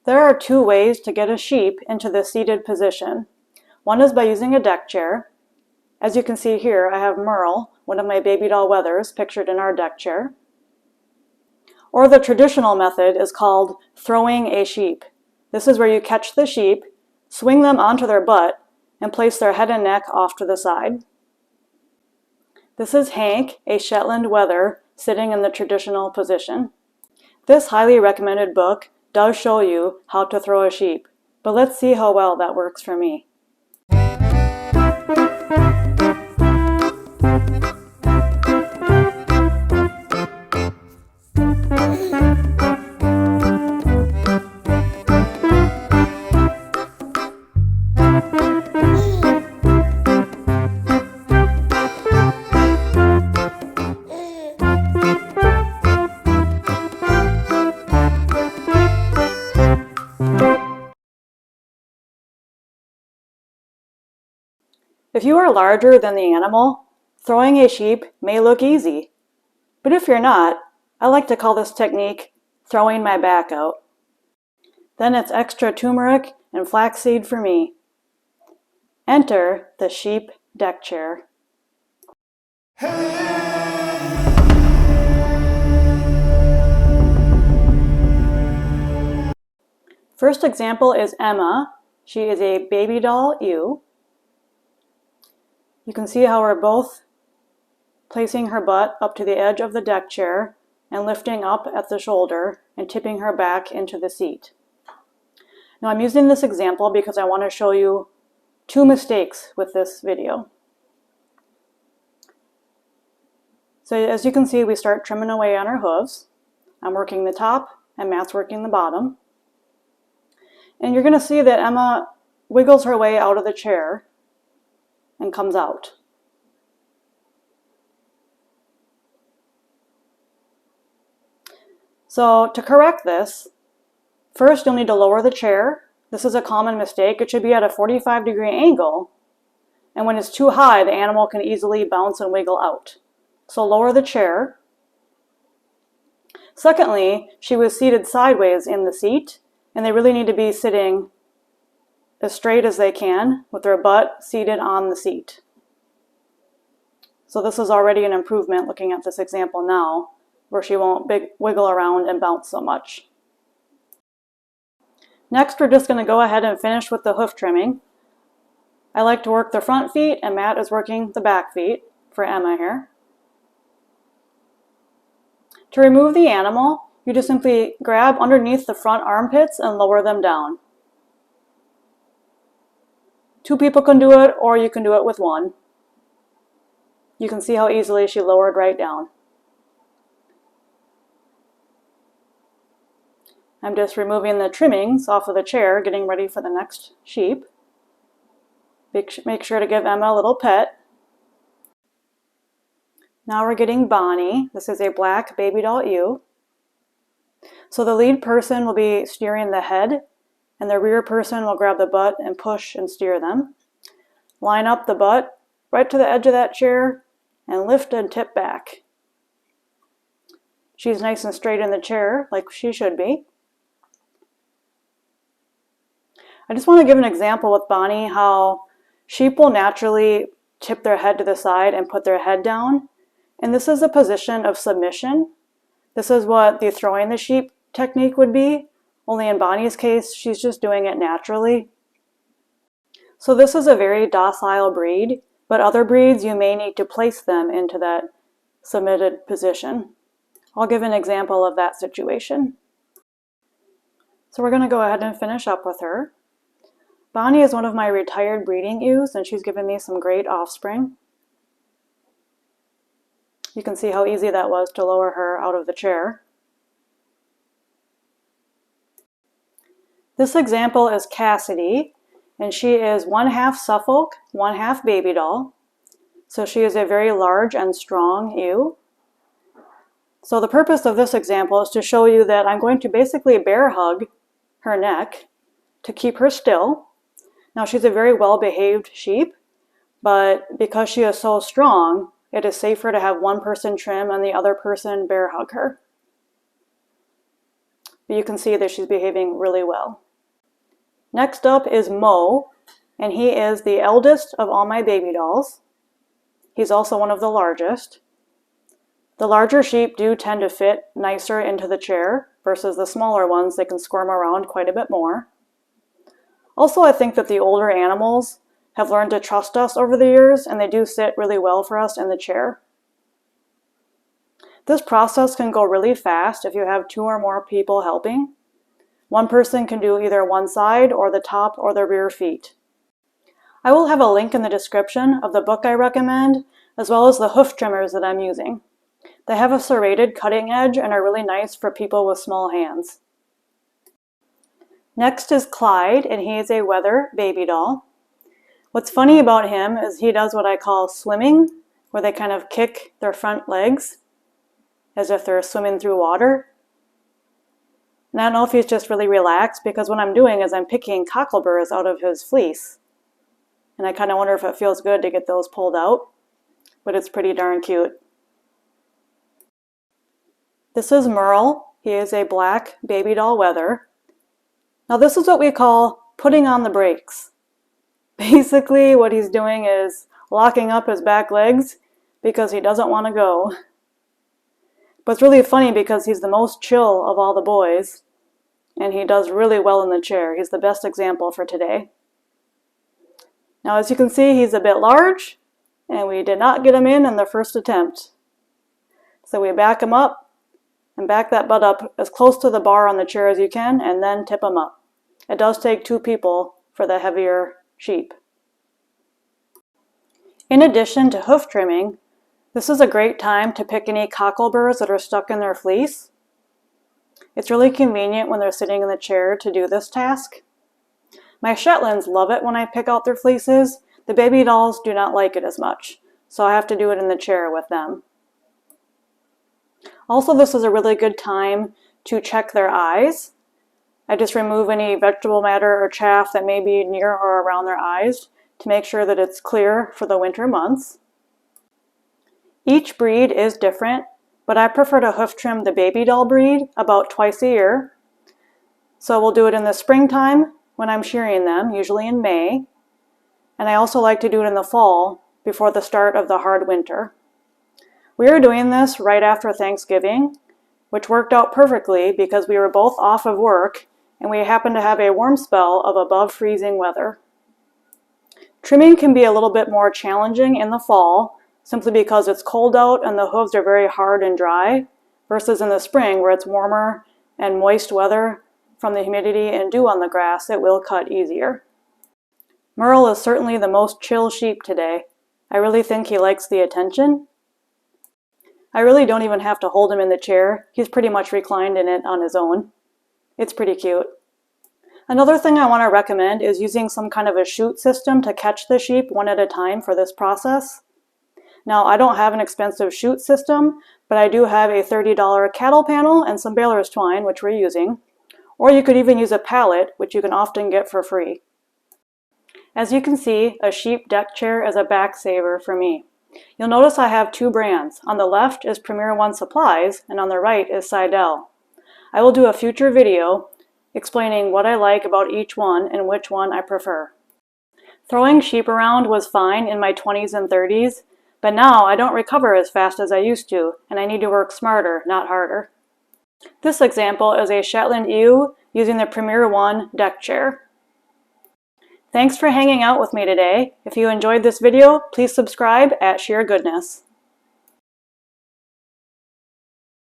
There are two ways to get a sheep into the seated position. One is by using a deck chair. As you can see here, I have Merle, one of my Babydoll wethers, pictured in our deck chair. Or the traditional method is called throwing a sheep. This is where you catch the sheep, swing them onto their butt, and place their head and neck off to the side. This is Hank, a Shetland wether, sitting in the traditional position. This highly recommended book does show you how to throw a sheep, but let's see how well that works for me. If you are larger than the animal, throwing a sheep may look easy. But if you're not, I like to call this technique throwing my back out. Then it's extra turmeric and flaxseed for me. Enter the sheep deck chair. First example is Emma. She is a Babydoll ewe. You can see how we're both placing her butt up to the edge of the deck chair and lifting up at the shoulder and tipping her back into the seat. Now I'm using this example because I want to show you two mistakes with this video. So as you can see, we start trimming away on our hooves. I'm working the top and Matt's working the bottom. And you're going to see that Emma wiggles her way out of the chair and comes out. So to correct this, first you'll need to lower the chair. This is a common mistake. It should be at a 45-degree angle, and when it's too high, the animal can easily bounce and wiggle out. So lower the chair. Secondly, she was seated sideways in the seat, and they really need to be sitting as straight as they can with their butt seated on the seat. So this is already an improvement looking at this example now, where she won't wiggle around and bounce so much. Next, we're just going to go ahead and finish with the hoof trimming. I like to work the front feet, and Matt is working the back feet for Emma here. To remove the animal, you just simply grab underneath the front armpits and lower them down. Two people can do it, or you can do it with one. You can see how easily she lowered right down. I'm just removing the trimmings off of the chair, getting ready for the next sheep. Make sure to give Emma a little pet. Now we're getting Bonnie. This is a black Babydoll ewe. So the lead person will be steering the head, and the rear person will grab the butt and push and steer them. Line up the butt right to the edge of that chair and lift and tip back. She's nice and straight in the chair, like she should be. I just want to give an example with Bonnie how sheep will naturally tip their head to the side and put their head down. And this is a position of submission. This is what the throwing the sheep technique would be, only in Bonnie's case, she's just doing it naturally. So this is a very docile breed, but other breeds you may need to place them into that submitted position. I'll give an example of that situation. So we're going to go ahead and finish up with her. Bonnie is one of my retired breeding ewes, and she's given me some great offspring. You can see how easy that was to lower her out of the chair. This example is Kassidy, and she is 1/2 Suffolk, 1/2 Babydoll. So she is a very large and strong ewe. So the purpose of this example is to show you that I'm going to basically bear hug her neck to keep her still. Now she's a very well-behaved sheep, but because she is so strong, it is safer to have one person trim and the other person bear hug her. but you can see that she's behaving really well. Next up is Mo, and he is the eldest of all my baby dolls. He's also one of the largest. The larger sheep do tend to fit nicer into the chair versus the smaller ones. They can squirm around quite a bit more. Also, I think that the older animals have learned to trust us over the years, and they do sit really well for us in the chair. This process can go really fast if you have 2 or more people helping. One person can do either one side or the top or the rear feet. I will have a link in the description of the book I recommend, as well as the hoof trimmers that I'm using. They have a serrated cutting edge and are really nice for people with small hands. Next is Clyde, and he is a wether baby doll. What's funny about him is he does what I call swimming, where they kind of kick their front legs as if they're swimming through water. And I don't know if he's just really relaxed, because what I'm doing is I'm picking cockleburrs out of his fleece. And I kind of wonder if it feels good to get those pulled out, but it's pretty darn cute. This is Merle. He is a black baby doll wether. Now this is what we call putting on the brakes. Basically what he's doing is locking up his back legs because he doesn't want to go. But it's really funny because he's the most chill of all the boys, and he does really well in the chair. He's the best example for today. Now as you can see, he's a bit large, and we did not get him in the first attempt. So we back him up and back that butt up as close to the bar on the chair as you can, and then tip him up. It does take 2 people for the heavier sheep. In addition to hoof trimming, this is a great time to pick any cockleburrs that are stuck in their fleece. It's really convenient when they're sitting in the chair to do this task. My Shetlands love it when I pick out their fleeces. The baby dolls do not like it as much, so I have to do it in the chair with them. Also, this is a really good time to check their eyes. I just remove any vegetable matter or chaff that may be near or around their eyes to make sure that it's clear for the winter months. Each breed is different, but I prefer to hoof trim the baby doll breed about twice a year. So we'll do it in the springtime when I'm shearing them, usually in May. And I also like to do it in the fall before the start of the hard winter. We are doing this right after Thanksgiving, which worked out perfectly because we were both off of work and we happened to have a warm spell of above freezing weather. Trimming can be a little bit more challenging in the fall, simply because it's cold out and the hooves are very hard and dry, versus in the spring where it's warmer and moist weather from the humidity and dew on the grass. It will cut easier. Merle is certainly the most chill sheep today. I really think he likes the attention. I really don't even have to hold him in the chair. He's pretty much reclined in it on his own. It's pretty cute. Another thing I want to recommend is using some kind of a chute system to catch the sheep one at a time for this process. Now, I don't have an expensive chute system, but I do have a $30 cattle panel and some baler's twine, which we're using. Or you could even use a pallet, which you can often get for free. As you can see, a sheep deck chair is a back saver for me. You'll notice I have 2 brands. On the left is Premier One Supplies, and on the right is Seidel. I will do a future video explaining what I like about each one and which one I prefer. Throwing sheep around was fine in my 20s and 30s, but now I don't recover as fast as I used to, and I need to work smarter, not harder. This example is a Shetland ewe using the Premier One deck chair. Thanks for hanging out with me today. If you enjoyed this video, please subscribe at Sheer Goodness.